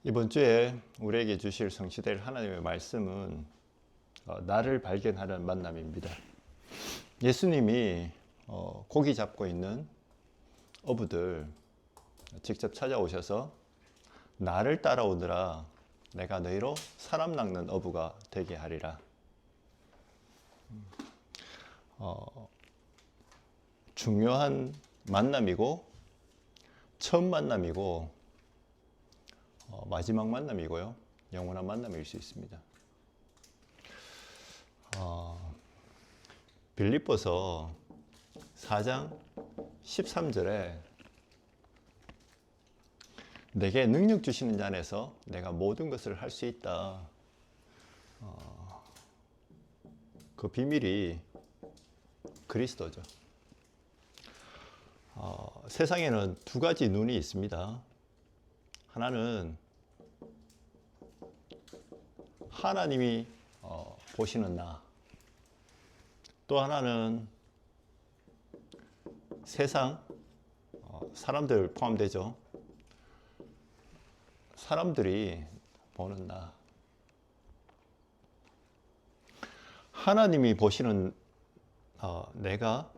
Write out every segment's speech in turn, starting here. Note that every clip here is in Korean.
이번 주에 우리에게 주실 성취될 하나님의 말씀은 나를 발견하는 만남입니다. 예수님이 고기 잡고 있는 어부들 직접 찾아오셔서 나를 따라오느라 내가 너희로 사람 낚는 어부가 되게 하리라. 중요한 만남이고 처음 만남이고 마지막 만남이고요. 영원한 만남일 수 있습니다. 빌립보서 4장 13절에 내게 능력 주시는 자 안에서 내가 모든 것을 할 수 있다. 그 비밀이 그리스도죠. 세상에는 두 가지 눈이 있습니다. 하나는 하나님이 보시는 나, 또 하나는 세상, 사람들 포함되죠. 사람들이 보는 나. 하나님이 보시는 내가,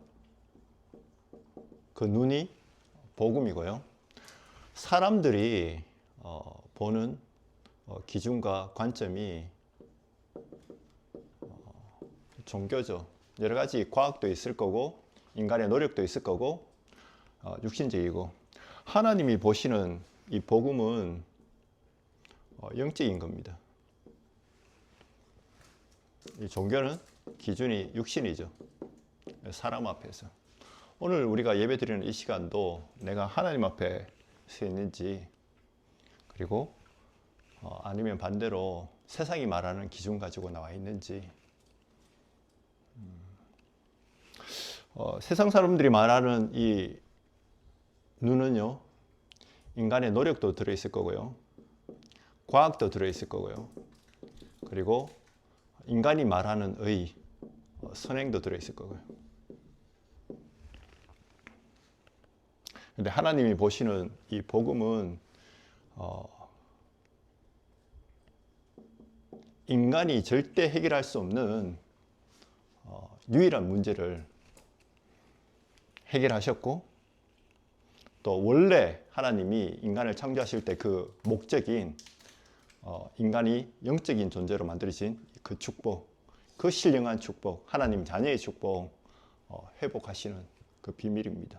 그 눈이 복음이고요. 사람들이 보는 기준과 관점이 종교죠. 여러 가지 과학도 있을 거고 인간의 노력도 있을 거고 육신적이고, 하나님이 보시는 이 복음은 영적인 겁니다. 이 종교는 기준이 육신이죠. 사람 앞에서. 오늘 우리가 예배드리는 이 시간도 내가 하나님 앞에 서 있는지, 그리고 아니면 반대로 세상이 말하는 기준 가지고 나와 있는지, 세상 사람들이 말하는 이 눈은요, 인간의 노력도 들어있을 거고요, 과학도 들어있을 거고요, 그리고 인간이 말하는 의, 선행도 들어있을 거고요. 근데 하나님이 보시는 이 복음은 인간이 절대 해결할 수 없는 유일한 문제를 해결하셨고, 또 원래 하나님이 인간을 창조하실 때 그 목적인 인간이 영적인 존재로 만들어진 그 축복, 그 신령한 축복, 하나님 자녀의 축복 회복하시는 그 비밀입니다.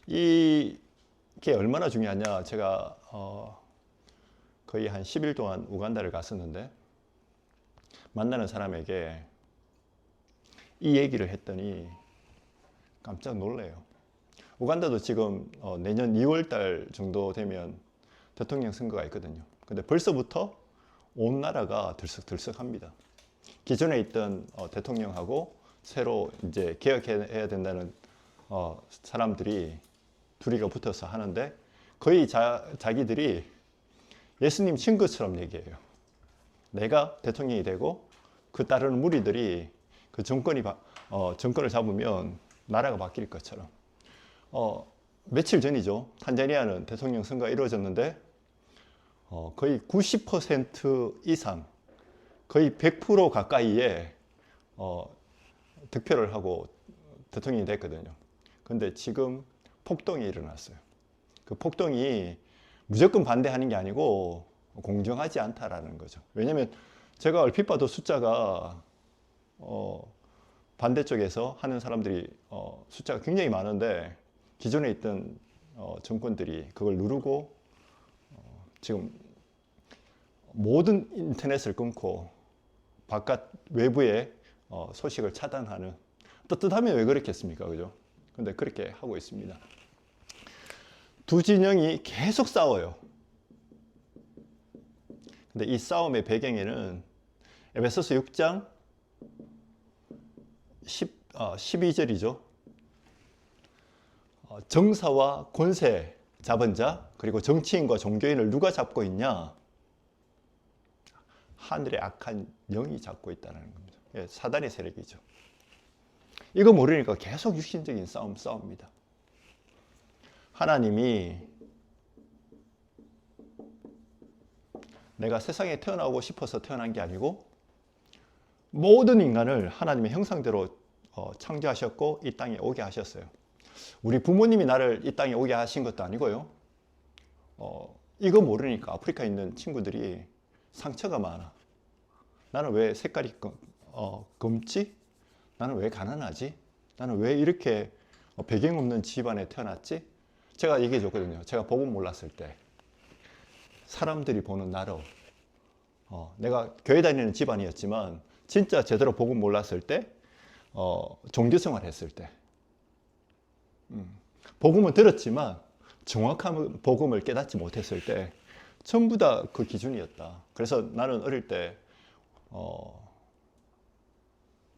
이게 얼마나 중요하냐, 제가 거의 한 10일 동안 우간다를 갔었는데 만나는 사람에게 이 얘기를 했더니 깜짝 놀래요. 우간다도 지금 내년 2월 달 정도 되면 대통령 선거가 있거든요. 근데 벌써부터 온 나라가 들썩들썩합니다. 기존에 있던 대통령하고 새로 이제 개혁해야 된다는 사람들이 둘이가 붙어서 하는데, 거의 자기들이 예수님 친구처럼 얘기해요. 내가 대통령이 되고 그 따르는 무리들이 그 정권을 잡으면 나라가 바뀔 것처럼. 며칠 전이죠. 탄자니아는 대통령 선거가 이루어졌는데 거의 90% 이상, 거의 100% 가까이에 득표를 하고 대통령이 됐거든요. 근데 지금 폭동이 일어났어요. 그 폭동이 무조건 반대하는 게 아니고 공정하지 않다라는 거죠. 왜냐하면 제가 얼핏 봐도 숫자가 반대쪽에서 하는 사람들이 숫자가 굉장히 많은데, 기존에 있던 정권들이 그걸 누르고 지금 모든 인터넷을 끊고 바깥 외부의 소식을 차단하는, 떳떳하면 왜 그렇겠습니까? 그죠? 근데 그렇게 하고 있습니다. 두 진영이 계속 싸워요. 근데 이 싸움의 배경에는 에베소서 6장 12절이죠. 정사와 권세 잡은 자, 그리고 정치인과 종교인을 누가 잡고 있냐? 하늘의 악한 영이 잡고 있다는 겁니다. 사단의 세력이죠. 이거 모르니까 계속 육신적인 싸웁니다. 하나님이 내가 세상에 태어나고 싶어서 태어난 게 아니고 모든 인간을 하나님의 형상대로 창조하셨고 이 땅에 오게 하셨어요. 우리 부모님이 나를 이 땅에 오게 하신 것도 아니고요. 이거 모르니까 아프리카에 있는 친구들이 상처가 많아. 나는 왜 색깔이 검지? 나는 왜 가난하지? 나는 왜 이렇게 배경 없는 집안에 태어났지? 제가 얘기해 줬거든요. 제가 복음 몰랐을 때 사람들이 보는 나로 내가 교회 다니는 집안이었지만 진짜 제대로 복음 몰랐을 때 종교생활 했을 때 복음은 들었지만 정확한 복음을 깨닫지 못했을 때 전부 다 그 기준이었다. 그래서 나는 어릴 때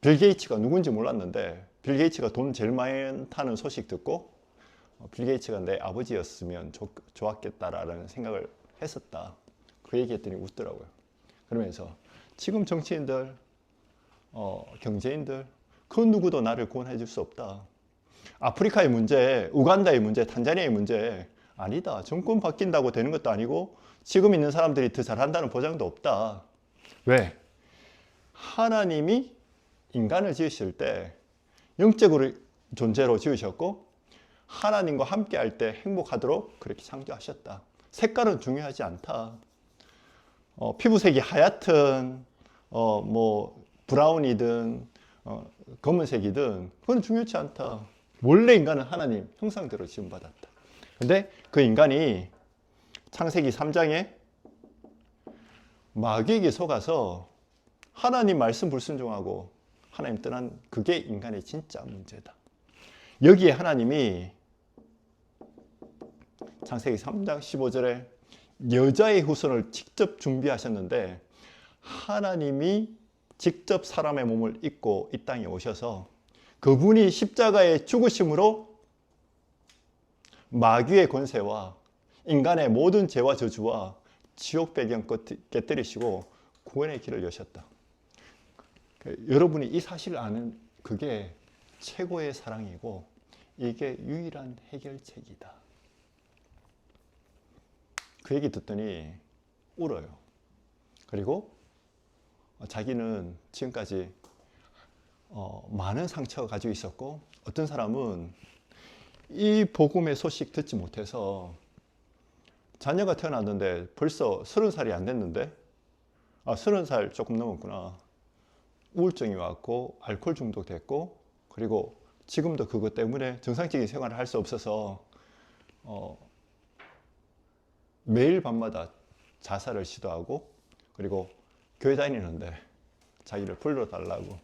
빌 게이츠가 누군지 몰랐는데 빌 게이츠가 돈 제일 많다는 소식 듣고 빌 게이츠가 내 아버지였으면 좋았겠다라는 생각을 했었다. 그 얘기했더니 웃더라고요. 그러면서 지금 정치인들, 경제인들 그 누구도 나를 구원해 줄 수 없다. 아프리카의 문제, 우간다의 문제, 탄자니아의 문제 아니다. 정권 바뀐다고 되는 것도 아니고 지금 있는 사람들이 더 잘한다는 보장도 없다. 왜? 하나님이 인간을 지으실 때 영적으로 존재로 지으셨고 하나님과 함께 할 때 행복하도록 그렇게 창조하셨다. 색깔은 중요하지 않다. 피부색이 하얗든 뭐 브라운이든 검은색이든 그건 중요치 않다. 원래 인간은 하나님 형상대로 지음받았다. 근데 그 인간이 창세기 3장에 마귀에게 속아서 하나님 말씀 불순종하고 하나님 떠난 그게 인간의 진짜 문제다. 여기에 하나님이 창세기 3장 15절에 여자의 후손을 직접 준비하셨는데 하나님이 직접 사람의 몸을 입고 이 땅에 오셔서 그분이 십자가의 죽으심으로 마귀의 권세와 인간의 모든 죄와 저주와 지옥 배경 깨뜨리시고 구원의 길을 여셨다. 여러분이 이 사실을 아는 그게 최고의 사랑이고 이게 유일한 해결책이다. 그 얘기 듣더니 울어요. 그리고 자기는 지금까지 많은 상처가 가지고 있었고 어떤 사람은 이 복음의 소식 듣지 못해서 자녀가 태어났는데 벌써 30살이 안 됐는데 30살 조금 넘었구나. 우울증이 왔고 알코올 중독됐고 그리고 지금도 그것 때문에 정상적인 생활을 할 수 없어서 매일 밤마다 자살을 시도하고 그리고 교회 다니는데 자기를 불러달라고.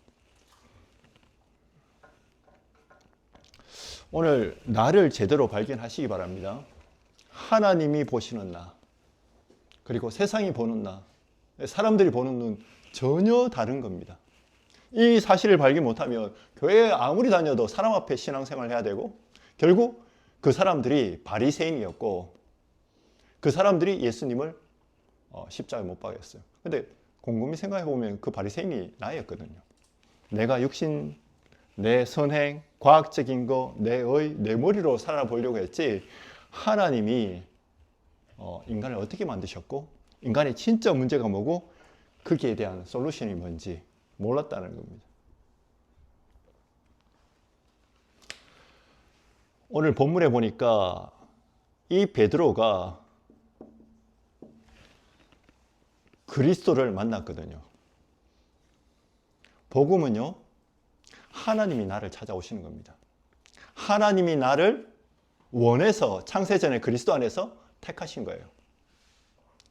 오늘 나를 제대로 발견하시기 바랍니다. 하나님이 보시는 나 그리고 세상이 보는 나 사람들이 보는 눈 전혀 다른 겁니다. 이 사실을 발견 못하면 교회에 아무리 다녀도 사람 앞에 신앙생활을 해야 되고 결국 그 사람들이 바리새인이었고 그 사람들이 예수님을 십자가에 못 박였어요. 근데 곰곰이 생각해 보면 그 바리새인이 나였거든요. 내가 육신, 내 선행, 과학적인 거, 내 머리로 살아보려고 했지 하나님이 인간을 어떻게 만드셨고 인간의 진짜 문제가 뭐고 거기에 대한 솔루션이 뭔지 몰랐다는 겁니다. 오늘 본문에 보니까 이 베드로가 그리스도를 만났거든요. 복음은요, 하나님이 나를 찾아오시는 겁니다. 하나님이 나를 원해서 창세전에 그리스도 안에서 택하신 거예요.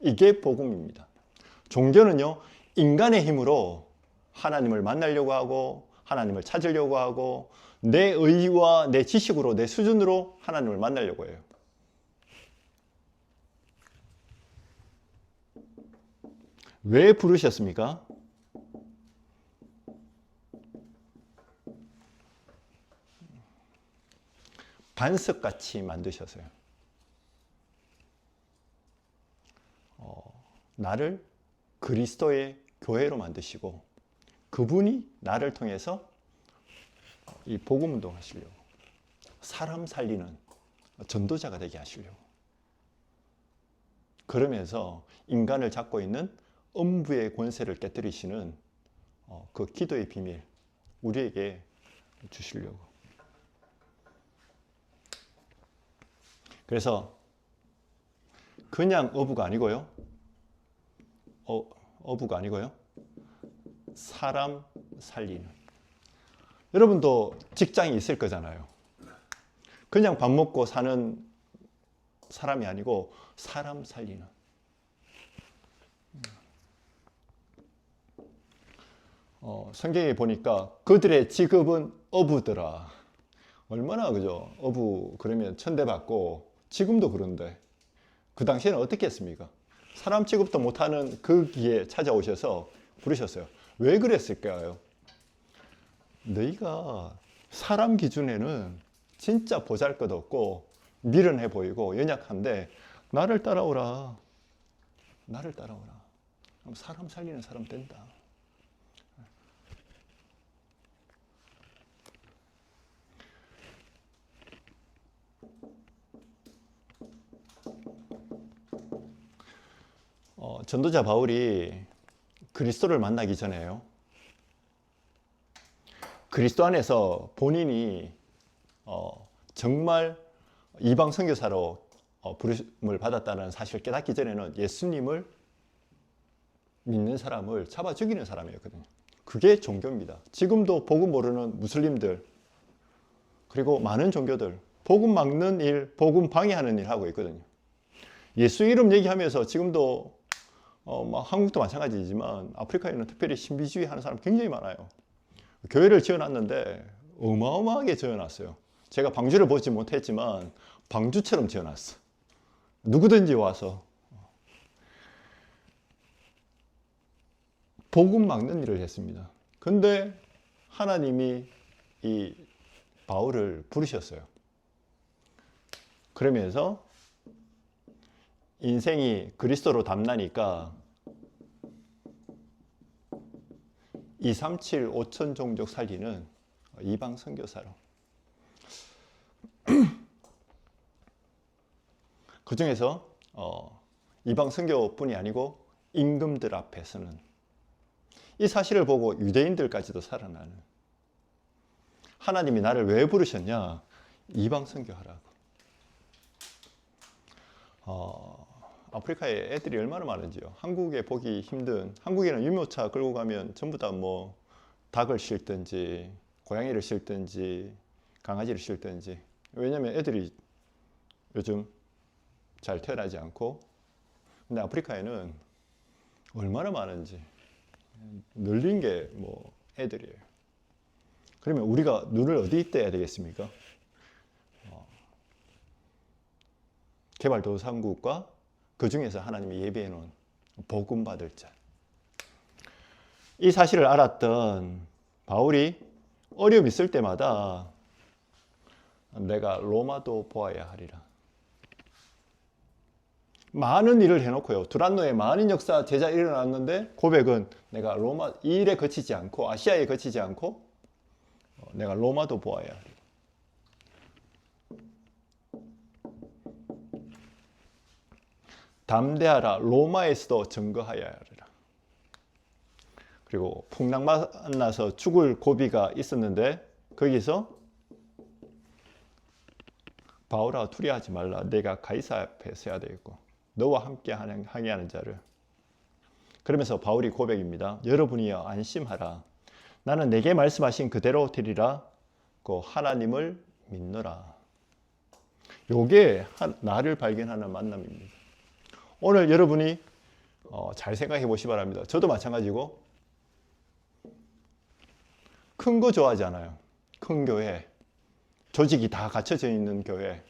이게 복음입니다. 종교는요, 인간의 힘으로 하나님을 만나려고 하고 하나님을 찾으려고 하고 내 의와 내 지식으로 내 수준으로 하나님을 만나려고 해요. 왜 부르셨습니까? 반석같이 만드셨어요. 나를 그리스도의 교회로 만드시고 그분이 나를 통해서 이 복음 운동 하시려고 사람 살리는 전도자가 되게 하시려고 그러면서 인간을 잡고 있는 음부의 권세를 깨뜨리시는 그 기도의 비밀 우리에게 주시려고. 그래서 그냥 어부가 아니고요. 어부가 아니고요. 사람 살리는. 여러분도 직장이 있을 거잖아요. 그냥 밥 먹고 사는 사람이 아니고 사람 살리는. 성경에 보니까 그들의 직업은 어부더라. 얼마나 그죠? 어부 그러면 천대받고 지금도 그런데 그 당시에는 어떻게 했습니까? 사람 취급도 못하는 그 기에 찾아오셔서 부르셨어요. 왜 그랬을까요? 너희가 사람 기준에는 진짜 보잘것없고 미련해 보이고 연약한데 나를 따라오라. 나를 따라오라. 그럼 사람 살리는 사람 된다. 전도자 바울이 그리스도를 만나기 전에요. 그리스도 안에서 본인이 정말 이방 선교사로 부르심을 받았다는 사실을 깨닫기 전에는 예수님을 믿는 사람을 잡아 죽이는 사람이었거든요. 그게 종교입니다. 지금도 복음 모르는 무슬림들 그리고 많은 종교들 복음 막는 일, 복음 방해하는 일 하고 있거든요. 예수 이름 얘기하면서 지금도 한국도 마찬가지지만 아프리카에는 특별히 신비주의 하는 사람 굉장히 많아요. 교회를 지어놨는데 어마어마하게 지어놨어요. 제가 방주를 보지 못했지만 방주처럼 지어놨어. 누구든지 와서 복음 막는 일을 했습니다. 근데 하나님이 이 바울을 부르셨어요. 그러면서 인생이 그리스도로 담나니까 237 5천 종족 살리는 이방 선교사로. 그 중에서 이방 선교뿐이 아니고 임금들 앞에서는 이 사실을 보고 유대인들까지도 살아나는. 하나님이 나를 왜 부르셨냐? 이방 선교하라고. 아프리카에 애들이 얼마나 많은지요. 한국에 보기 힘든, 한국에는 유모차 끌고 가면 전부 다 뭐 닭을 싣든지 고양이를 싣든지 강아지를 싣든지. 왜냐면 애들이 요즘 잘 태어나지 않고. 근데 아프리카에는 얼마나 많은지 늘린 게 뭐 애들이에요. 그러면 우리가 눈을 어디에 떼야 되겠습니까? 개발도상국과 그 중에서 하나님이 예비해 놓은 복음 받을 자. 이 사실을 알았던 바울이 어려움 있을 때마다 내가 로마도 보아야 하리라. 많은 일을 해놓고요. 두란노에 많은 역사 제자 일어났는데 고백은 내가 로마 이 일에 그치지 않고 아시아에 그치지 않고 내가 로마도 보아야 하리라. 담대하라. 로마에서도 증거하여야 하리라. 그리고 풍랑 만나서 죽을 고비가 있었는데 거기서 바울아 두려워하지 말라. 내가 가이사 앞에 서야 되겠고 너와 함께 항해하는 자를. 그러면서 바울이 고백입니다. 여러분이여 안심하라. 나는 내게 말씀하신 그대로 되리라. 그 하나님을 믿노라. 요게 나를 발견하는 만남입니다. 오늘 여러분이 잘 생각해 보시기 바랍니다. 저도 마찬가지고 큰 거 좋아하지 않아요. 큰 교회, 조직이 다 갖춰져 있는 교회,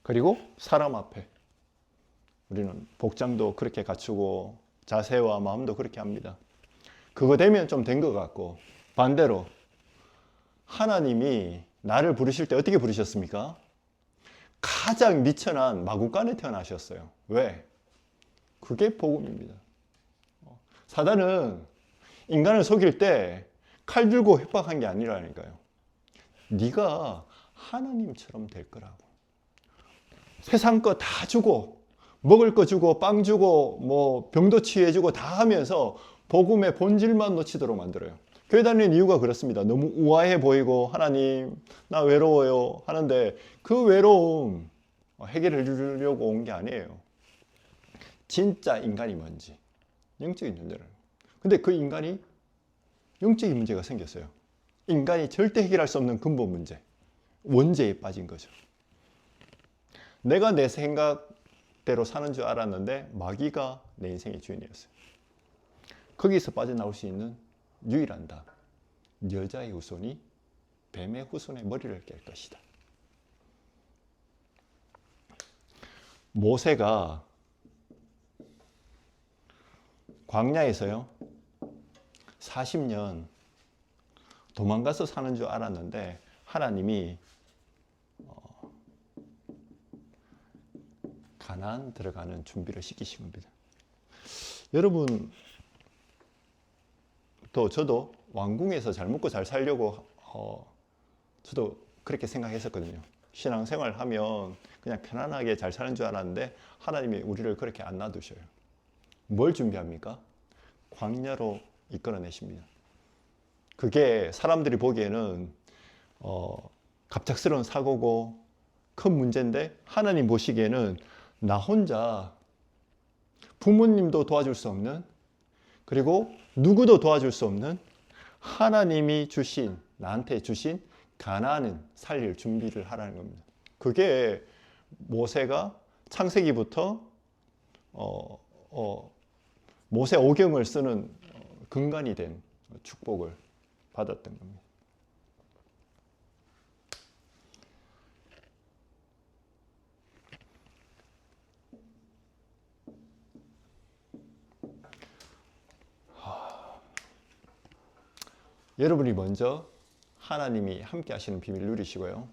그리고 사람 앞에 우리는 복장도 그렇게 갖추고 자세와 마음도 그렇게 합니다. 그거 되면 좀 된 것 같고 반대로 하나님이 나를 부르실 때 어떻게 부르셨습니까? 가장 미천한 마구간에 태어나셨어요. 왜? 그게 복음입니다. 사단은 인간을 속일 때 칼 들고 협박한 게 아니라니까요. 네가 하나님처럼 될 거라고. 세상 거 다 주고 먹을 거 주고 빵 주고 뭐 병도 치유해주고 다 하면서 복음의 본질만 놓치도록 만들어요. 교회 다니는 이유가 그렇습니다. 너무 우아해 보이고 하나님 나 외로워요 하는데 그 외로움 해결해 주려고 온 게 아니에요. 진짜 인간이 뭔지 영적인 존재를. 근데 그 인간이 영적인 문제가 생겼어요. 인간이 절대 해결할 수 없는 근본 문제, 원죄에 빠진 거죠. 내가 내 생각대로 사는 줄 알았는데 마귀가 내 인생의 주인이었어요. 거기서 빠져나올 수 있는 유일한 답, 여자의 후손이 뱀의 후손의 머리를 깰 것이다. 모세가 광야에서요 40년 도망가서 사는 줄 알았는데 하나님이 가나안 들어가는 준비를 시키신 겁니다. 여러분 또 저도 왕궁에서 잘 먹고 잘 살려고 저도 그렇게 생각했었거든요. 신앙생활 하면 그냥 편안하게 잘 사는 줄 알았는데 하나님이 우리를 그렇게 안 놔두셔요. 뭘 준비합니까? 광야로 이끌어내십니다. 그게 사람들이 보기에는 갑작스러운 사고고 큰 문제인데 하나님 보시기에는 나 혼자 부모님도 도와줄 수 없는, 그리고 누구도 도와줄 수 없는 하나님이 주신, 나한테 주신 가나안은 살릴 준비를 하라는 겁니다. 그게 모세가 창세기부터 모세 오경을 쓰는 근간이 된 축복을 받았던 겁니다. 여러분이 먼저 하나님이 함께 하시는 비밀을 누리시고요.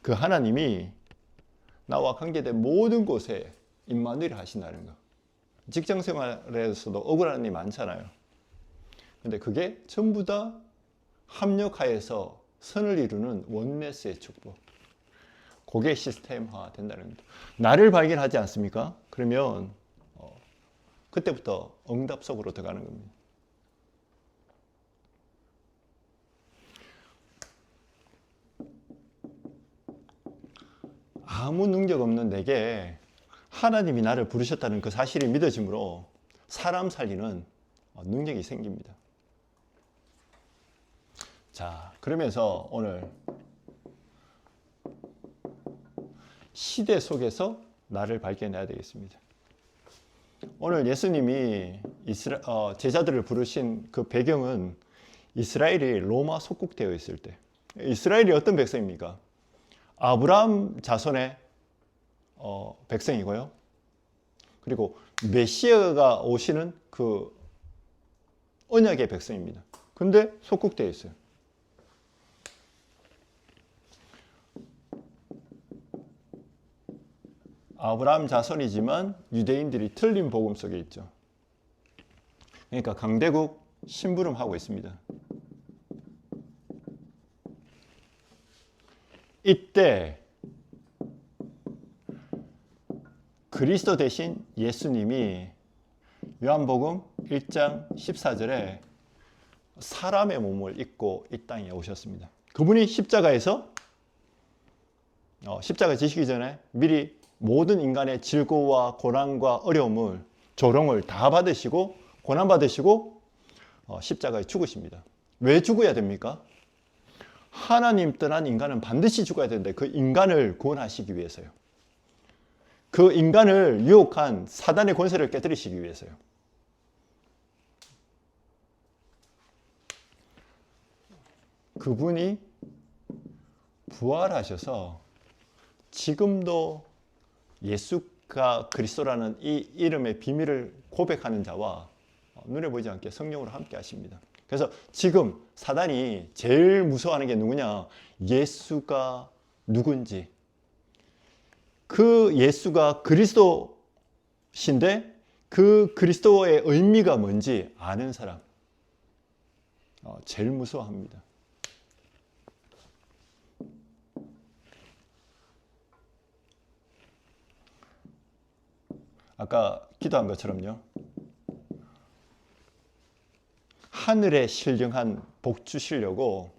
그 하나님이 나와 관계된 모든 곳에 임마누엘을 하신다는 거. 직장 생활에서도 억울한 일이 많잖아요. 근데 그게 전부 다 합력하여서 선을 이루는 원네스의 축복. 그게 시스템화 된다는 겁니다. 나를 발견하지 않습니까? 그러면 그때부터 응답 속으로 들어가는 겁니다. 아무 능력 없는 내게 하나님이 나를 부르셨다는 그 사실이 믿어짐으로 사람 살리는 능력이 생깁니다. 자, 그러면서 오늘 시대 속에서 나를 발견해야 되겠습니다. 오늘 예수님이 제자들을 부르신 그 배경은 이스라엘이 로마 속국되어 있을 때, 이스라엘이 어떤 백성입니까? 아브라함 자손의 백성이고요. 그리고 메시아가 오시는 그 언약의 백성입니다. 근데 속국되어 있어요. 아브라함 자손이지만 유대인들이 틀린 복음 속에 있죠. 그러니까 강대국 심부름하고 있습니다. 이때 그리스도 대신 예수님이 요한복음 1장 14절에 사람의 몸을 입고 이 땅에 오셨습니다. 그분이 십자가에서 십자가 지시기 전에 미리 모든 인간의 질고와 고난과 어려움을, 조롱을 다 받으시고 고난 받으시고 십자가에 죽으십니다. 왜 죽어야 됩니까? 하나님 떠난 인간은 반드시 죽어야 되는데 그 인간을 구원하시기 위해서요. 그 인간을 유혹한 사단의 권세를 깨뜨리시기 위해서요. 그분이 부활하셔서 지금도 예수가 그리스도라는 이 이름의 비밀을 고백하는 자와 눈에 보이지 않게 성령으로 함께 하십니다. 그래서 지금 사단이 제일 무서워하는 게 누구냐? 예수가 누군지, 그 예수가 그리스도신데 그 그리스도의 의미가 뭔지 아는 사람 제일 무서워합니다. 아까 기도한 것처럼요. 하늘에 신령한 복 주시려고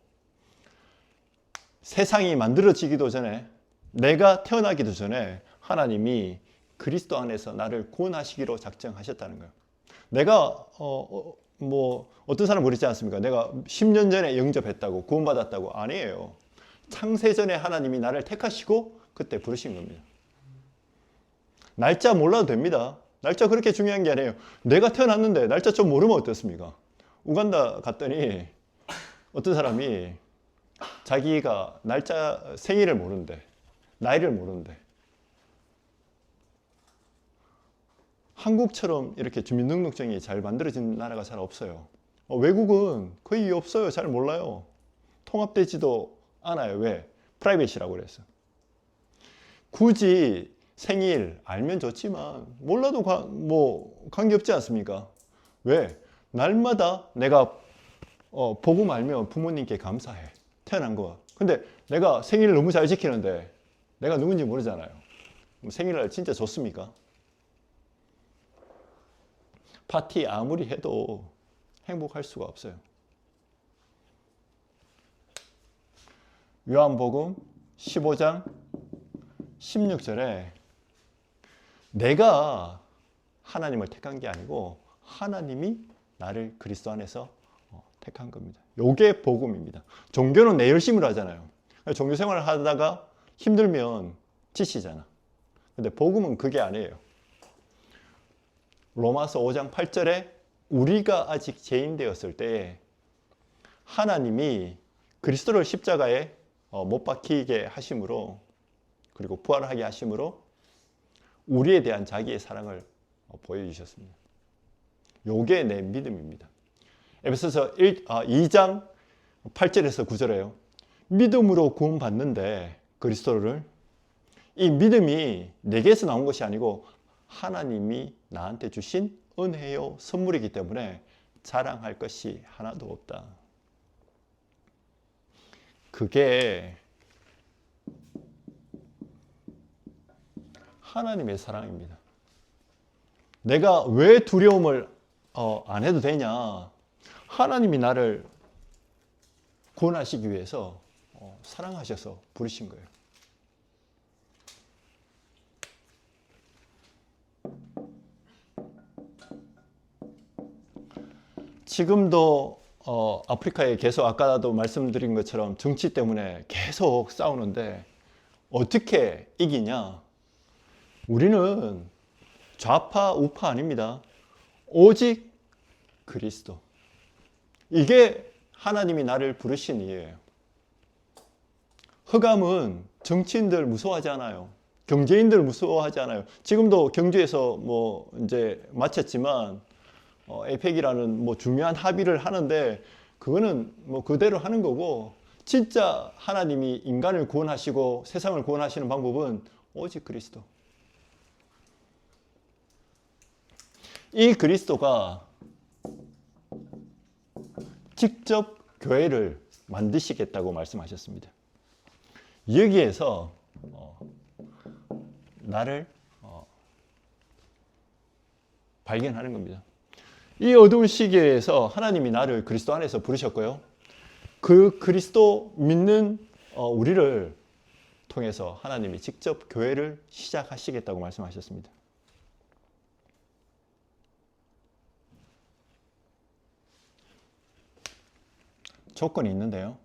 세상이 만들어지기도 전에, 내가 태어나기도 전에 하나님이 그리스도 안에서 나를 구원하시기로 작정하셨다는 거예요. 내가 뭐 어떤 사람 그랬지 않습니까? 내가 10년 전에 영접했다고, 구원받았다고. 아니에요. 창세전에 하나님이 나를 택하시고 그때 부르신 겁니다. 날짜 몰라도 됩니다. 날짜 그렇게 중요한 게 아니에요. 내가 태어났는데 날짜 좀 모르면 어떻습니까? 우간다 갔더니 어떤 사람이 자기가 날짜, 생일을 모르는데, 나이를 모르는데, 한국처럼 이렇게 주민등록증이 잘 만들어진 나라가 잘 없어요. 외국은 거의 없어요. 잘 몰라요. 통합되지도 않아요. 왜? 프라이빗이라고 그래서. 굳이 생일 알면 좋지만 몰라도 뭐 관계없지 않습니까? 왜? 날마다 내가 복음 알면 부모님께 감사해. 태어난 거. 근데 내가 생일을 너무 잘 지키는데 내가 누군지 모르잖아요. 생일날 진짜 좋습니까? 파티 아무리 해도 행복할 수가 없어요. 요한복음 15장 16절에 내가 하나님을 택한 게 아니고 하나님이 나를 그리스도 안에서 택한 겁니다. 요게 복음입니다. 종교는 내 열심으로 하잖아요. 종교 생활을 하다가 힘들면 지치잖아. 근데 복음은 그게 아니에요. 로마서 5장 8절에 우리가 아직 죄인 되었을 때에 하나님이 그리스도를 십자가에 못 박히게 하심으로, 그리고 부활하게 하심으로 우리에 대한 자기의 사랑을 보여주셨습니다. 요게 내 믿음입니다. 에베소서 2장 8절에서 9절에요. 믿음으로 구원받는데 그리스도를, 이 믿음이 내게서 나온 것이 아니고 하나님이 나한테 주신 은혜요 선물이기 때문에 자랑할 것이 하나도 없다. 그게 하나님의 사랑입니다. 내가 왜 두려움을 안 해도 되냐? 하나님이 나를 구원하시기 위해서 사랑하셔서 부르신 거예요. 지금도 아프리카에 계속 아까도 말씀드린 것처럼 정치 때문에 계속 싸우는데 어떻게 이기냐? 우리는 좌파 우파 아닙니다. 오직 그리스도. 이게 하나님이 나를 부르신 이유예요. 흑암은 정치인들 무서워하지 않아요. 경제인들 무서워하지 않아요. 지금도 경주에서 뭐 이제 마쳤지만 에이펙이라는 뭐 중요한 합의를 하는데 그거는 뭐 그대로 하는 거고, 진짜 하나님이 인간을 구원하시고 세상을 구원하시는 방법은 오직 그리스도. 이 그리스도가 직접 교회를 만드시겠다고 말씀하셨습니다. 여기에서 나를 발견하는 겁니다. 이 어두운 시기에서 하나님이 나를 그리스도 안에서 부르셨고요. 그 그리스도 믿는 우리를 통해서 하나님이 직접 교회를 시작하시겠다고 말씀하셨습니다. 조건이 있는데요.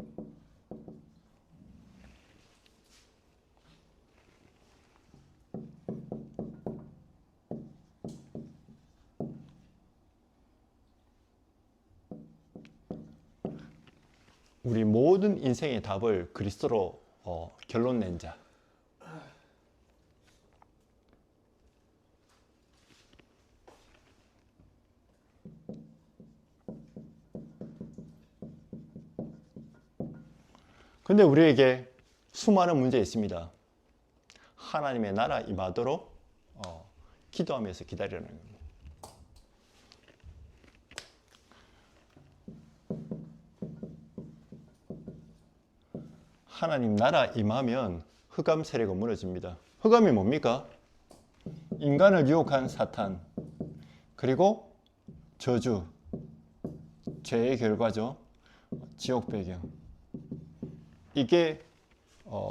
우리 모든 인생의 답을 그리스도로 결론 낸 자. 근데 우리에게 수많은 문제 있습니다. 하나님의 나라 임하도록 기도하면서 기다리라는 겁니다. 하나님 나라 임하면 흑암 세력은 무너집니다. 흑암이 뭡니까? 인간을 유혹한 사탄, 그리고 저주, 죄의 결과죠. 지옥 배경. 이게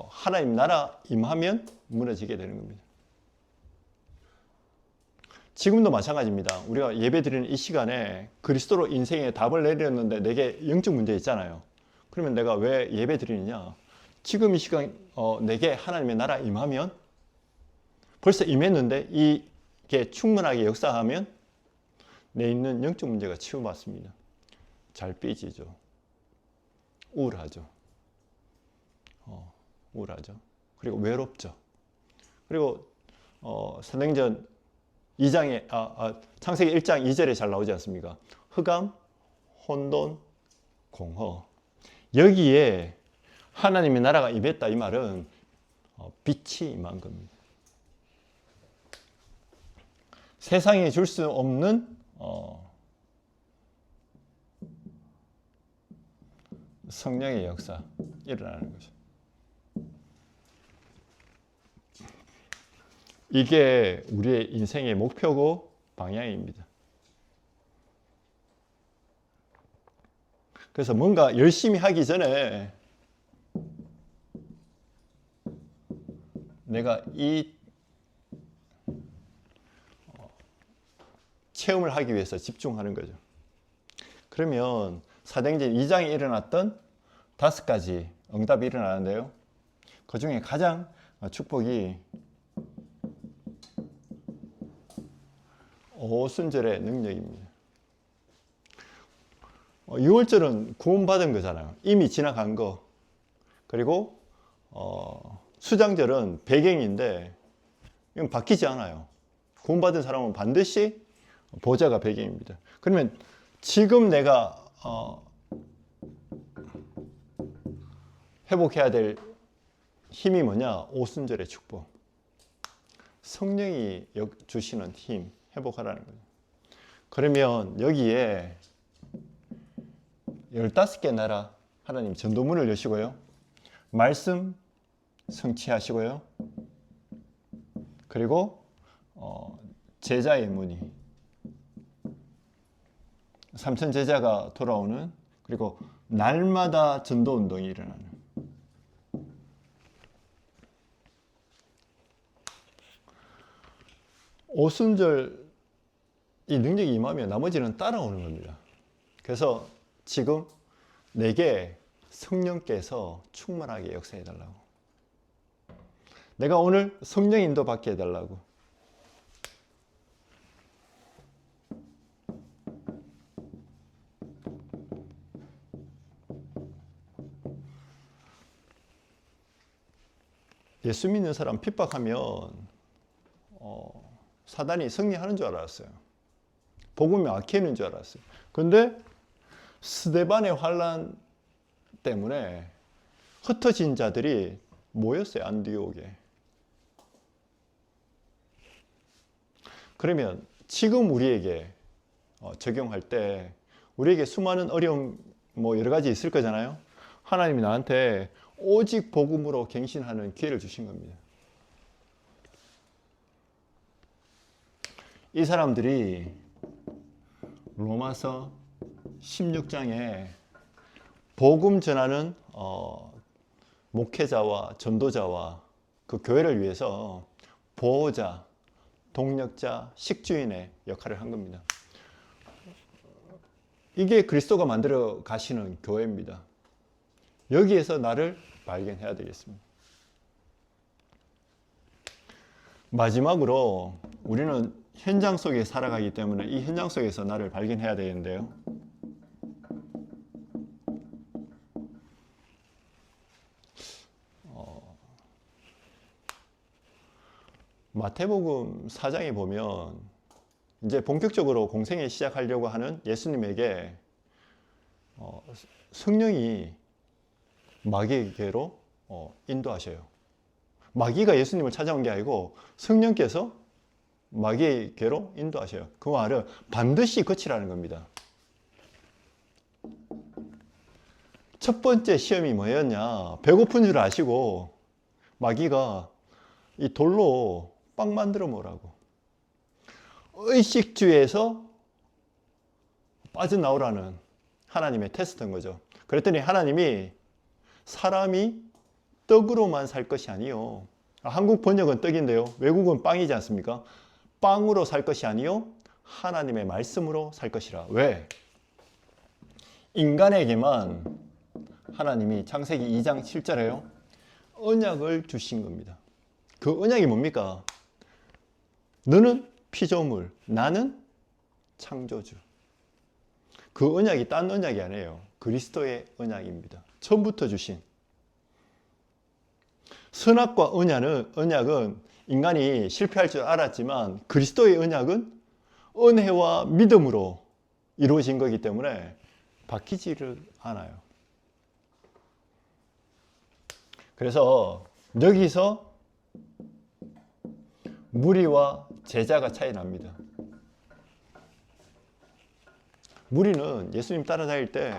하나님 나라 임하면 무너지게 되는 겁니다. 지금도 마찬가지입니다. 우리가 예배 드리는 이 시간에 그리스도로 인생의 답을 내렸는데 내게 영적 문제 있잖아요. 그러면 내가 왜 예배 드리느냐? 지금 이 시간 내게 하나님의 나라 임하면 벌써 임했는데 이게 충분하게 역사하면 내 있는 영적 문제가 치유받습니다. 잘 삐지죠. 우울하죠. 우울하죠. 그리고 외롭죠. 그리고 사도행전 2장에 창세기 1장 2절에 잘 나오지 않습니까? 흑암, 혼돈, 공허. 여기에 하나님의 나라가 임했다 이 말은 빛이 임한 겁니다. 세상에 줄 수 없는 성령의 역사 일어나는 거죠. 이게 우리의 인생의 목표고 방향입니다. 그래서 뭔가 열심히 하기 전에 내가 이 체험을 하기 위해서 집중하는 거죠. 그러면 사도행전 2장에 일어났던 5가지 응답이 일어나는데요. 그 중에 가장 축복이 오순절의 능력입니다. 6월절은 구원받은 거잖아요. 이미 지나간 거. 그리고 수장절은 배경인데 이건 바뀌지 않아요. 구원받은 사람은 반드시 보좌가 배경입니다. 그러면 지금 내가 회복해야 될 힘이 뭐냐? 오순절의 축복. 성령이 주시는 힘, 회복하라는 거예요. 그러면 여기에 15개 나라 하나님 전도문을 여시고요. 말씀 성취하시고요. 그리고 제자의 문이 3천 제자가 돌아오는, 그리고 날마다 전도 운동이 일어나는. 오순절 이 능력이 임하면 나머지는 따라오는 겁니다. 그래서 지금 내게 성령께서 충만하게 역사해 달라고. 내가 오늘 성령 인도 받게 해달라고. 예수 믿는 사람 핍박하면 사단이 승리하는 줄 알았어요. 복음이 악해는 줄 알았어요. 그런데 스데반의 환란 때문에 흩어진 자들이 모였어요. 안디옥에. 그러면 지금 우리에게 적용할 때 우리에게 수많은 어려움 여러 가지 있을 거잖아요. 하나님이 나한테 오직 복음으로 갱신하는 기회를 주신 겁니다. 이 사람들이 로마서 16장에 복음 전하는 목회자와 전도자와 그 교회를 위해서 보호자, 동력자, 식주인의 역할을 한 겁니다. 이게 그리스도가 만들어 가시는 교회입니다. 여기에서 나를 발견해야 되겠습니다. 마지막으로 우리는 현장 속에 살아가기 때문에 이 현장 속에서 나를 발견해야 되는데요. 마태복음 4장에 보면 이제 본격적으로 공생에 시작하려고 하는 예수님에게 성령이 마귀에게로 인도하셔요. 마귀가 예수님을 찾아온 게 아니고 성령께서 마귀에게로 인도하셔요. 그 말은 반드시 거치라는 겁니다. 첫 번째 시험이 뭐였냐? 배고픈 줄 아시고 마귀가 이 돌로 빵 만들어 먹으라고. 의식주에서 빠져나오라는 하나님의 테스트인 거죠. 그랬더니 하나님이 사람이 떡으로만 살 것이 아니요. 한국 번역은 떡인데요. 외국은 빵이지 않습니까? 빵으로 살 것이 아니요. 하나님의 말씀으로 살 것이라. 왜? 인간에게만 하나님이 창세기 2장 7절에요. 언약을 주신 겁니다. 그 언약이 뭡니까? 너는 피조물, 나는 창조주. 그 언약이 딴 언약이 아니에요. 그리스도의 언약입니다. 처음부터 주신. 선악과 언약은 인간이 실패할 줄 알았지만 그리스도의 언약은 은혜와 믿음으로 이루어진 거기 때문에 바뀌지를 않아요. 그래서 여기서 무리와 제자가 차이 납니다. 무리는 예수님 따라다닐 때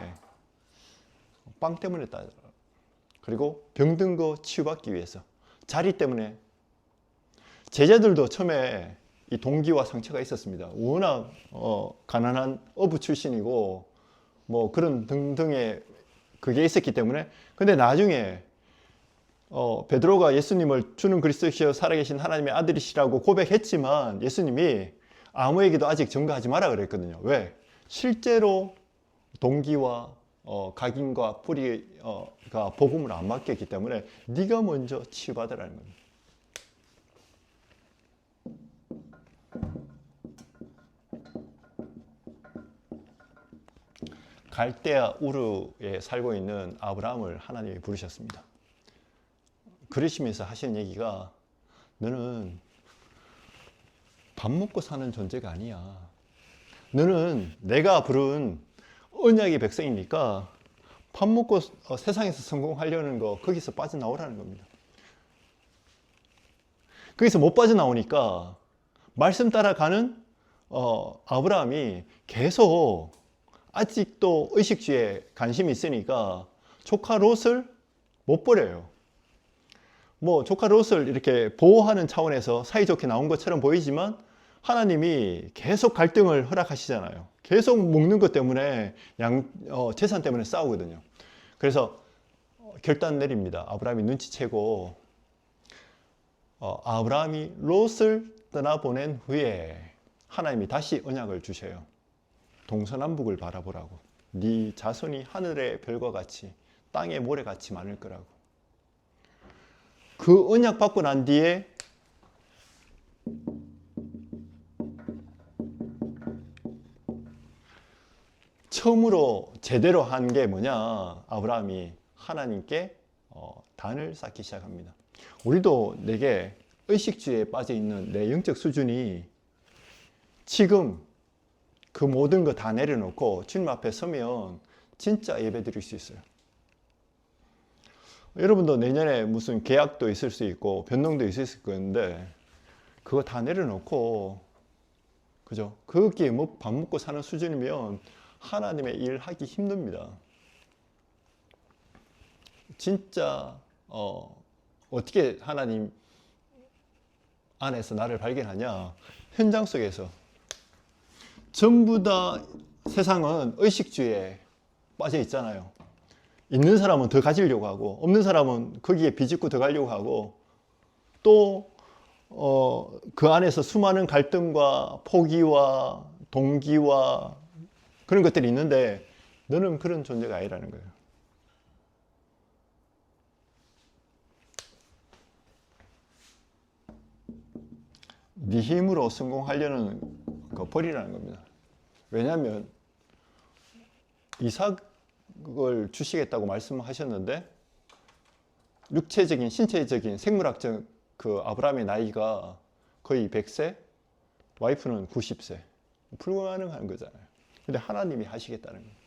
빵 때문에 따라요. 그리고 병든 거 치유받기 위해서, 자리 때문에. 제자들도 처음에 이 동기와 상처가 있었습니다. 워낙 가난한 어부 출신이고 뭐 그런 등등의 그게 있었기 때문에. 근데 나중에 베드로가 예수님을 주는 그리스도시여 살아계신 하나님의 아들이시라고 고백했지만 예수님이 아무에게도 아직 증거하지 마라 그랬거든요. 왜? 실제로 동기와 각인과 뿌리가 복음을 안 맡겼기 때문에 네가 먼저 치유받으라는 겁니다. 갈대아 우르에 살고 있는 아브라함을 하나님이 부르셨습니다. 그러시면서 하시는 얘기가 너는 밥 먹고 사는 존재가 아니야. 너는 내가 부른 언약의 백성이니까 밥 먹고 세상에서 성공하려는 거 거기서 빠져나오라는 겁니다. 거기서 못 빠져나오니까 말씀 따라가는 아브라함이 계속 아직도 의식주에 관심이 있으니까 조카 롯을 못 버려요. 뭐 조카 롯을 이렇게 보호하는 차원에서 사이좋게 나온 것처럼 보이지만 하나님이 계속 갈등을 허락하시잖아요. 계속 먹는 것 때문에 재산 때문에 싸우거든요. 그래서 결단 내립니다. 아브라함이 눈치채고 아브라함이 롯을 떠나보낸 후에 하나님이 다시 언약을 주셔요. 동서남북을 바라보라고. 네 자손이 하늘의 별과 같이 땅의 모래같이 많을 거라고. 그 언약 받고 난 뒤에 처음으로 제대로 한 게 뭐냐? 아브라함이 하나님께 단을 쌓기 시작합니다. 우리도 내게 의식주에 빠져 있는 내 영적 수준이 지금 그 모든 거 다 내려놓고 주님 앞에 서면 진짜 예배 드릴 수 있어요. 여러분도 내년에 무슨 계약도 있을 수 있고 변동도 있을 건데 그거 다 내려놓고, 그죠? 거기에 밥 먹고 사는 수준이면 하나님의 일 하기 힘듭니다. 진짜 어떻게 하나님 안에서 나를 발견하냐? 현장 속에서. 전부 다 세상은 의식주에 빠져 있잖아요. 있는 사람은 더 가지려고 하고 없는 사람은 거기에 비집고 더 가려고 하고 또 그 안에서 수많은 갈등과 포기와 동기와 그런 것들이 있는데 너는 그런 존재가 아니라는 거예요. 네 힘으로 성공하려는 거 버리라는 겁니다. 왜냐하면 이삭을 주시겠다고 말씀하셨는데 육체적인 신체적인 생물학적 그 아브라함의 나이가 거의 100세, 와이프는 90세. 불가능한 거잖아요. 근데 하나님이 하시겠다는 거예요.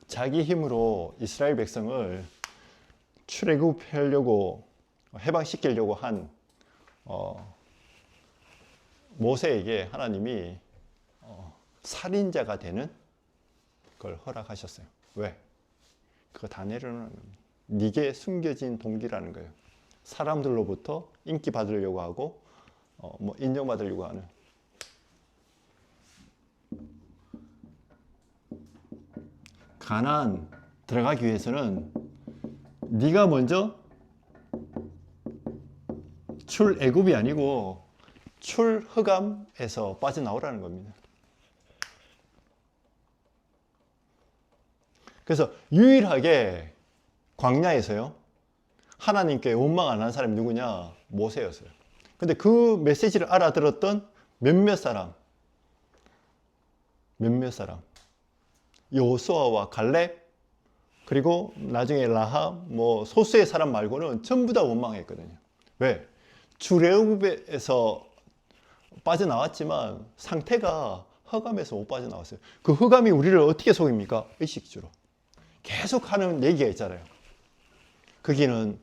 자기 힘으로 이스라엘 백성을 출애굽하려고 해방시키려고 한 모세에게 하나님이 살인자가 되는 걸 허락하셨어요. 왜? 그거 다 내려놓는 겁니다. 네게 숨겨진 동기라는 거예요. 사람들로부터 인기 받으려고 하고 뭐 인정받으려고 하는. 가나안 들어가기 위해서는 네가 먼저 출애굽이 아니고 출흑암에서 빠져나오라는 겁니다. 그래서 유일하게 광야에서요, 하나님께 원망 안 한 사람이 누구냐? 모세였어요. 근데 그 메시지를 알아들었던 몇몇 사람, 여호수아와 갈렙, 그리고 나중에 라합, 뭐 소수의 사람 말고는 전부 다 원망했거든요. 왜? 출애굽에서 빠져나왔지만 상태가 흑암에서 못 빠져나왔어요. 그 흑암이 우리를 어떻게 속입니까? 의식주로. 계속 하는 얘기가 있잖아요. 거기는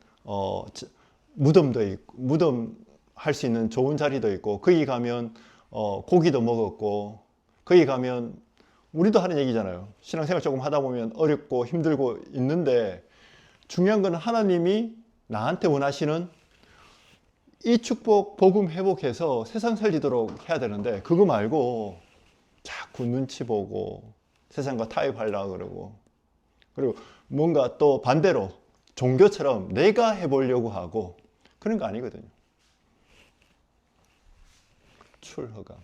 무덤도 있고, 무덤 할 수 있는 좋은 자리도 있고, 거기 가면 고기도 먹었고, 거기 가면 우리도 하는 얘기잖아요. 신앙생활 조금 하다 보면 어렵고 힘들고 있는데, 중요한 건 하나님이 나한테 원하시는 이 축복, 복음 회복해서 세상 살리도록 해야 되는데, 그거 말고 자꾸 눈치 보고 세상과 타협하려고 그러고, 그리고 뭔가 또 반대로 종교처럼 내가 해보려고 하고 그런 거 아니거든요. 출허가.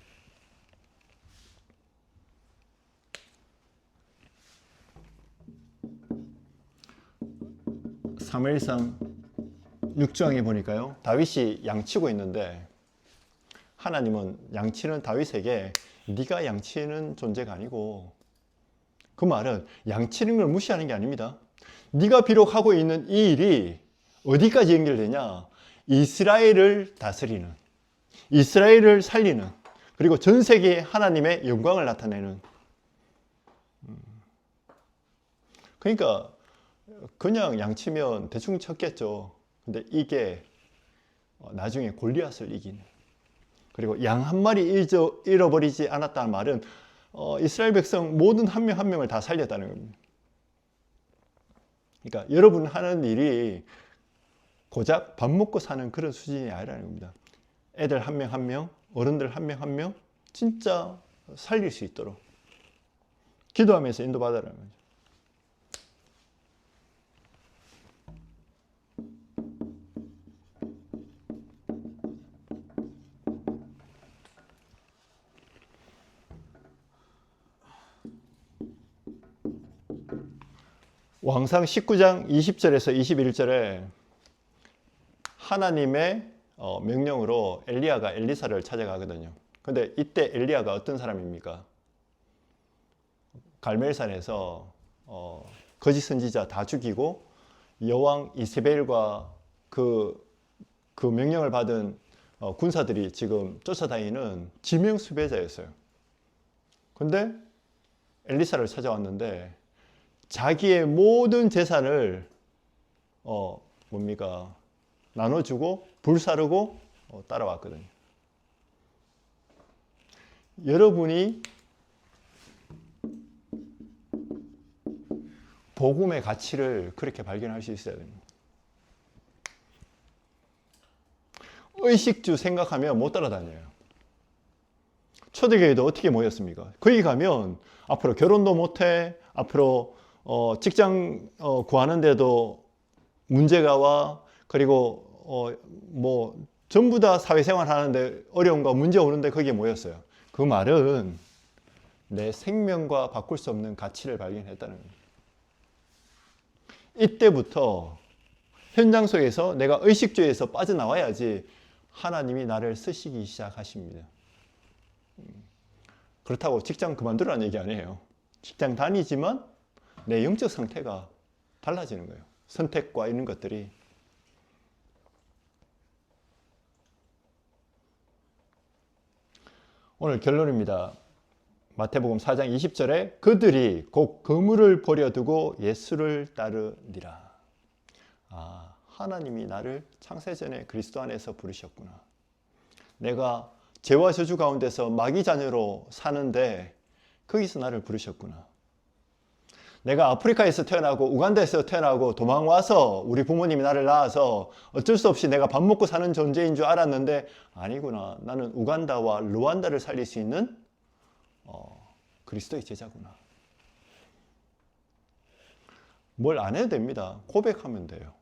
사무엘상 6장에 보니까요, 다윗이 양치고 있는데 하나님은 양치는 다윗에게 네가 양치는 존재가 아니고, 그 말은 양치는 걸 무시하는 게 아닙니다. 네가 비록 하고 있는 이 일이 어디까지 연결되냐? 이스라엘을 다스리는, 이스라엘을 살리는, 그리고 전 세계에 하나님의 영광을 나타내는. 그러니까 그냥 양치면 대충 쳤겠죠. 근데 이게 나중에 골리앗을 이기는, 그리고 양 한 마리 잃어버리지 않았다는 말은 이스라엘 백성 모든 한 명 한 명을 다 살렸다는 겁니다. 그러니까 여러분 하는 일이 고작 밥 먹고 사는 그런 수준이 아니라는 겁니다. 애들 한 명 한 명, 어른들 한 명 한 명 진짜 살릴 수 있도록 기도하면서 인도받으라는 거죠. 왕상 19장 20절에서 21절에 하나님의 명령으로 엘리야가 엘리사를 찾아가거든요. 근데 이때 엘리야가 어떤 사람입니까? 갈멜산에서 거짓 선지자 다 죽이고 여왕 이세벨과 그 명령을 받은 군사들이 지금 쫓아다니는 지명 수배자였어요. 근데 엘리사를 찾아왔는데 자기의 모든 재산을 나눠주고 불사르고 따라왔거든요. 여러분이 복음의 가치를 그렇게 발견할 수 있어야 됩니다. 의식주 생각하면 못 따라다녀요. 초대교회도 어떻게 모였습니까? 거기 가면 앞으로 결혼도 못해, 앞으로 직장 구하는데도 문제가 와, 그리고 뭐 전부 다 사회생활 하는데 어려움과 문제 오는데 거기에 모였어요. 그 말은 내 생명과 바꿀 수 없는 가치를 발견했다는 겁니다. 이때부터 현장 속에서 내가 의식주에서 빠져나와야지 하나님이 나를 쓰시기 시작하십니다. 그렇다고 직장 그만두라는 얘기 아니에요. 직장 다니지만 내 영적 상태가 달라지는 거예요. 선택과 이런 것들이. 오늘 결론입니다. 마태복음 4장 20절에 그들이 곧 그물을 버려두고 예수를 따르니라. 하나님이 나를 창세전에 그리스도 안에서 부르셨구나. 내가 죄와 저주 가운데서 마귀 자녀로 사는데 거기서 나를 부르셨구나. 내가 아프리카에서 태어나고 우간다에서 태어나고 도망와서 우리 부모님이 나를 낳아서 어쩔 수 없이 내가 밥 먹고 사는 존재인 줄 알았는데 아니구나. 나는 우간다와 루안다를 살릴 수 있는 그리스도의 제자구나. 뭘 안 해도 됩니다. 고백하면 돼요.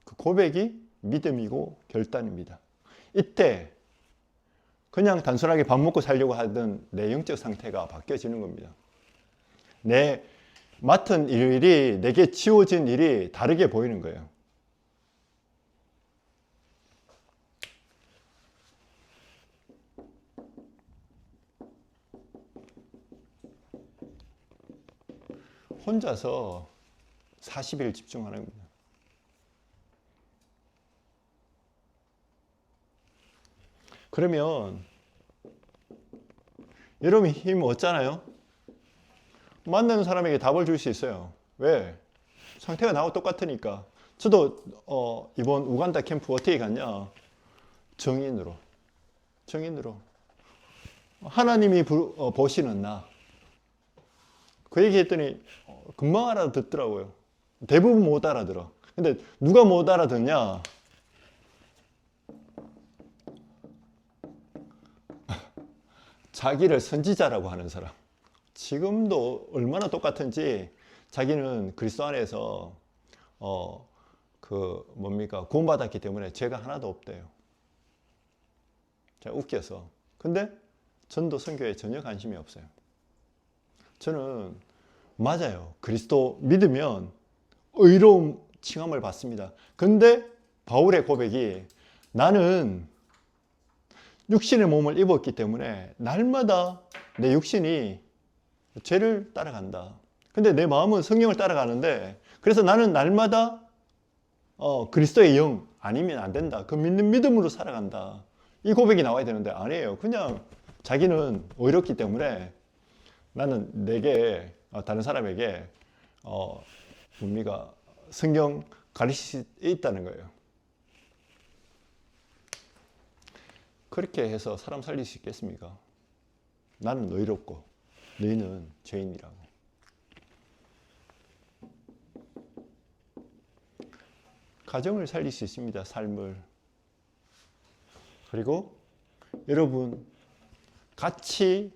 그 고백이 믿음이고 결단입니다. 이때 그냥 단순하게 밥 먹고 살려고 하던 내 영적 상태가 바뀌어지는 겁니다. 내 맡은 일이, 내게 지워진 일이 다르게 보이는 거예요. 혼자서 40일 집중하는 겁니다. 그러면 여러분이 힘 얻잖아요. 만나는 사람에게 답을 줄 수 있어요. 왜? 상태가 나하고 똑같으니까. 저도 이번 우간다 캠프 어떻게 갔냐? 정인으로. 하나님이 보시는 나. 그 얘기했더니 금방 알아듣더라고요. 대부분 못 알아들어. 근데 누가 못 알아듣냐? 자기를 선지자라고 하는 사람. 지금도 얼마나 똑같은지 자기는 그리스도 안에서 구원받았기 때문에 죄가 하나도 없대요. 자, 웃겨서. 근데 전도 선교에 전혀 관심이 없어요. 저는 맞아요. 그리스도 믿으면 의로움 칭함을 받습니다. 근데 바울의 고백이 나는 육신의 몸을 입었기 때문에 날마다 내 육신이 죄를 따라간다. 근데 내 마음은 성령을 따라가는데 그래서 나는 날마다 그리스도의 영 아니면 안 된다. 그 믿는 믿음으로 살아간다. 이 고백이 나와야 되는데 아니에요. 그냥 자기는 의롭기 때문에 나는 내게 다른 사람에게 성경 가르칠 수 있다는 거예요. 그렇게 해서 사람 살릴 수 있겠습니까? 나는 의롭고 너희는 죄인이라고. 가정을 살릴 수 있습니다. 삶을. 그리고 여러분 같이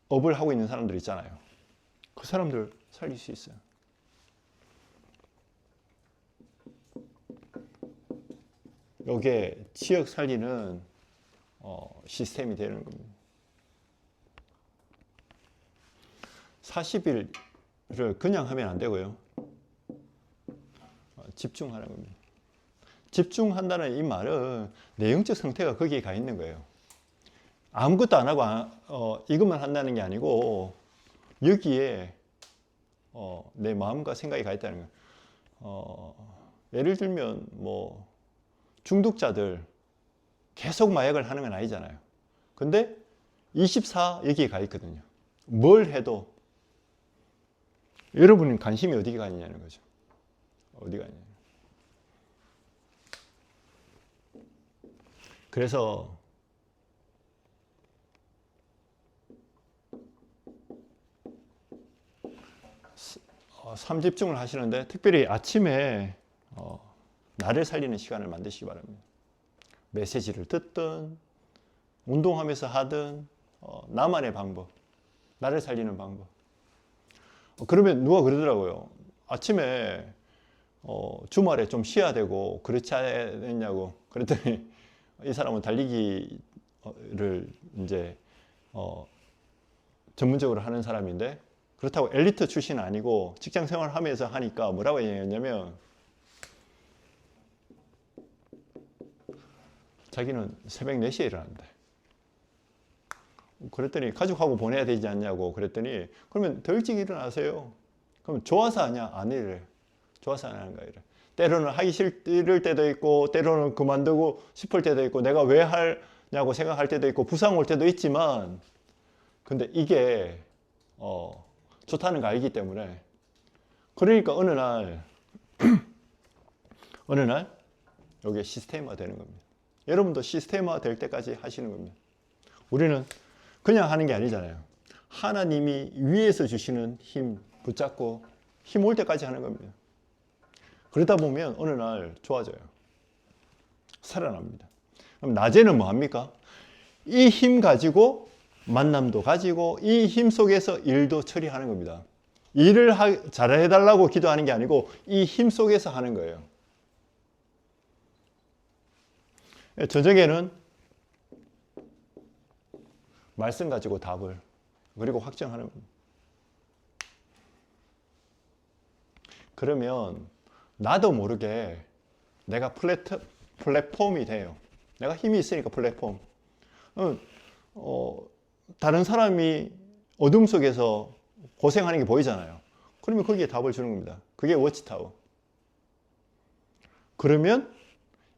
업을 하고 있는 사람들 있잖아요. 그 사람들 살릴 수 있어요. 이게 지역 살리는 시스템이 되는 겁니다. 40일을 그냥 하면 안 되고요. 집중하는 겁니다. 집중한다는 이 말은 내 영적 상태가 거기에 가 있는 거예요. 아무것도 안 하고 이것만 한다는 게 아니고 여기에 내 마음과 생각이 가 있다는 거예요. 예를 들면 뭐 중독자들 계속 마약을 하는 건 아니잖아요. 근데 24 여기에 가 있거든요. 뭘 해도 여러분은 관심이 어디에 가 있냐는 거죠. 어디가 있냐. 그래서 삼집중을 하시는데 특별히 아침에 나를 살리는 시간을 만드시기 바랍니다. 메시지를 듣든 운동하면서 하든 나만의 방법, 나를 살리는 방법. 그러면 누가 그러더라고요. 아침에 주말에 좀 쉬어야 되고 그렇지 않냐고. 그랬더니 이 사람은 달리기를 이제 전문적으로 하는 사람인데 그렇다고 엘리트 출신은 아니고 직장 생활하면서 하니까 뭐라고 얘기했냐면 자기는 새벽 4시에 일어난다. 그랬더니 가족하고 보내야 되지 않냐고. 그랬더니 그러면 더 일찍 일어나세요. 그럼 좋아서 하냐? 아니래. 좋아서 안 하는 거야. 때로는 하기 싫을 때도 있고 때로는 그만두고 싶을 때도 있고 내가 왜 하냐고 생각할 때도 있고 부상 올 때도 있지만 근데 이게 좋다는 거 알기 때문에 그러니까 어느 날 이게 시스템화 되는 겁니다. 여러분도 시스템화 될 때까지 하시는 겁니다. 우리는 그냥 하는 게 아니잖아요. 하나님이 위에서 주시는 힘, 붙잡고 힘 올 때까지 하는 겁니다. 그러다 보면 어느 날 좋아져요. 살아납니다. 그럼 낮에는 뭐 합니까? 이 힘 가지고 만남도 가지고 이 힘 속에서 일도 처리하는 겁니다. 일을 잘해달라고 기도하는 게 아니고 이 힘 속에서 하는 거예요. 저녁에는 말씀 가지고 답을 그리고 확정하는 겁니다. 그러면 나도 모르게 내가 플랫폼이 돼요. 내가 힘이 있으니까 플랫폼. 다른 사람이 어둠 속에서 고생하는 게 보이잖아요. 그러면 거기에 답을 주는 겁니다. 그게 워치타워. 그러면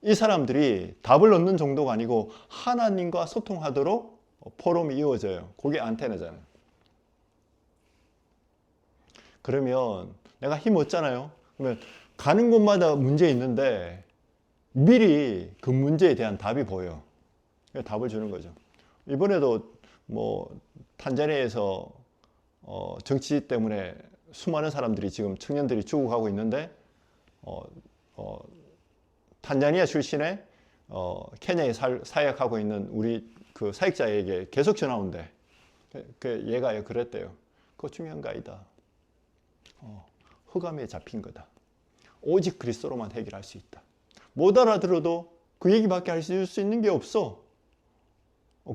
이 사람들이 답을 얻는 정도가 아니고 하나님과 소통하도록 포럼이 이루어져요. 그게 안테나잖아요. 그러면 내가 힘 얻잖아요. 그러면 가는 곳마다 문제 있는데 미리 그 문제에 대한 답이 보여. 답을 주는 거죠. 이번에도 뭐 탄자니아에서 정치 때문에 수많은 사람들이 지금 청년들이 죽어가고 있는데 탄자니아 출신의 케냐에 사역하고 있는 우리 그 사역자에게 계속 전화 온대. 그 얘가 그랬대요. 그거 중요한 거 아니다. 흑암에 잡힌 거다. 오직 그리스도로만 해결할 수 있다. 못 알아들어도 그 얘기밖에 할 수 있는 게 없어.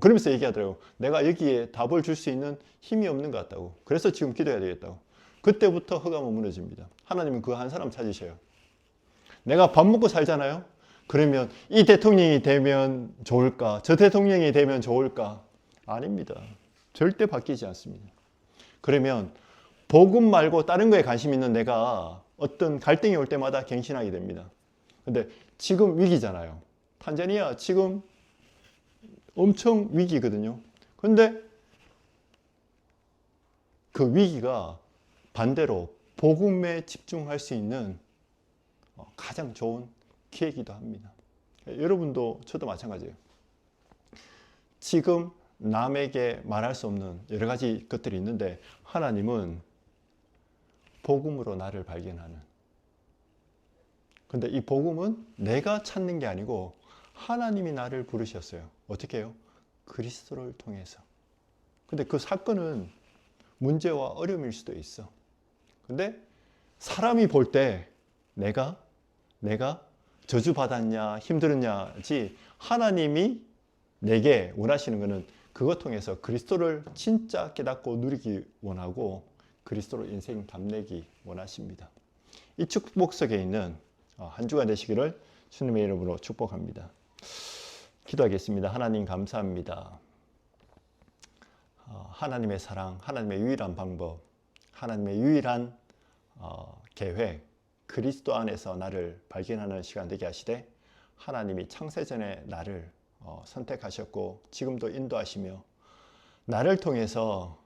그러면서 얘기하더라고. 내가 여기에 답을 줄 수 있는 힘이 없는 것 같다고. 그래서 지금 기도해야 되겠다고. 그때부터 흑암은 무너집니다. 하나님은 그 한 사람 찾으셔요. 내가 밥 먹고 살잖아요. 그러면 이 대통령이 되면 좋을까? 저 대통령이 되면 좋을까? 아닙니다. 절대 바뀌지 않습니다. 그러면 복음 말고 다른 거에 관심 있는 내가 어떤 갈등이 올 때마다 갱신하게 됩니다. 근데 지금 위기잖아요. 탄자니아 지금 엄청 위기거든요. 근데 그 위기가 반대로 복음에 집중할 수 있는 가장 좋은 기회이기도 합니다. 여러분도 저도 마찬가지예요. 지금 남에게 말할 수 없는 여러 가지 것들이 있는데 하나님은 복음으로 나를 발견하는. 근데 이 복음은 내가 찾는 게 아니고 하나님이 나를 부르셨어요. 어떻게 해요? 그리스도를 통해서. 근데 그 사건은 문제와 어려움일 수도 있어. 근데 사람이 볼 때 내가 저주받았냐 힘들었냐지 하나님이 내게 원하시는 것은 그것 통해서 그리스도를 진짜 깨닫고 누리기 원하고 그리스도로 인생 답내기 원하십니다. 이 축복 속에 있는 한 주간 되시기를 주님의 이름으로 축복합니다. 기도하겠습니다. 하나님 감사합니다. 하나님의 사랑, 하나님의 유일한 방법, 하나님의 유일한 계획, 그리스도 안에서 나를 발견하는 시간 되게 하시되 하나님이 창세전에 나를 선택하셨고 지금도 인도하시며 나를 통해서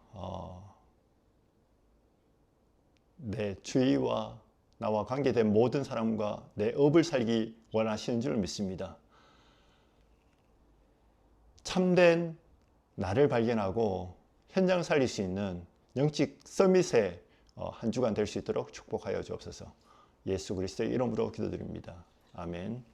내 주위와 나와 관계된 모든 사람과 내 업을 살기 원하시는 줄 믿습니다. 참된 나를 발견하고 현장 살릴 수 있는 영적 서밋의 한 주간 될 수 있도록 축복하여 주옵소서. 예수 그리스도의 이름으로 기도드립니다. 아멘.